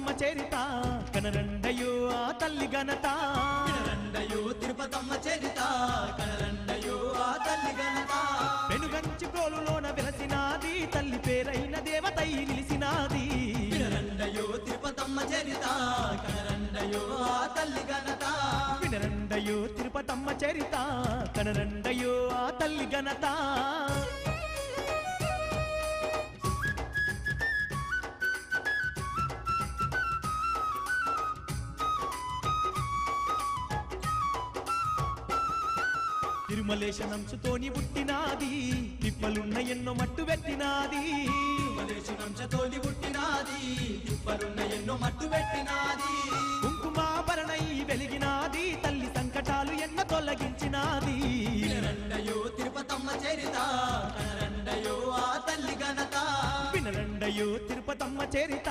తిరుపతమ్మ చరిత కనరండయో ఆ తల్లి ఘనత వినరండయో తిరుపతమ్మ చరిత కనరండయో ఆ తల్లి ఘనత వెనుగంచి ప్రోలులోన వెలసినాది తల్లి పేరైన దేవతై నిలిసినాది వినరండయో తిరుపతమ్మ చరిత కనరండయో ఆ తల్లి ఘనత వినరండయో తిరుపతమ్మ చరిత కనరండయో ఆ తల్లి ఘనత తిరుమలేశనంశతోని పుట్టినాది తిప్పలున్న ఎన్నో మట్టు పెట్టినాది తిరుమలేశనంశతోని పుట్టినాది తిప్పలున్న ఎన్నో మట్టు పెట్టినాది కుంకుమాభరణై వెలిగినాది తల్లి సంకటాలు ఎన్నో తొలగించినాది వినరండయో తిరుపతమ్మ చరిత కనరండయో ఆ తల్లి ఘనత వినరండయో తిరుపతమ్మ చరిత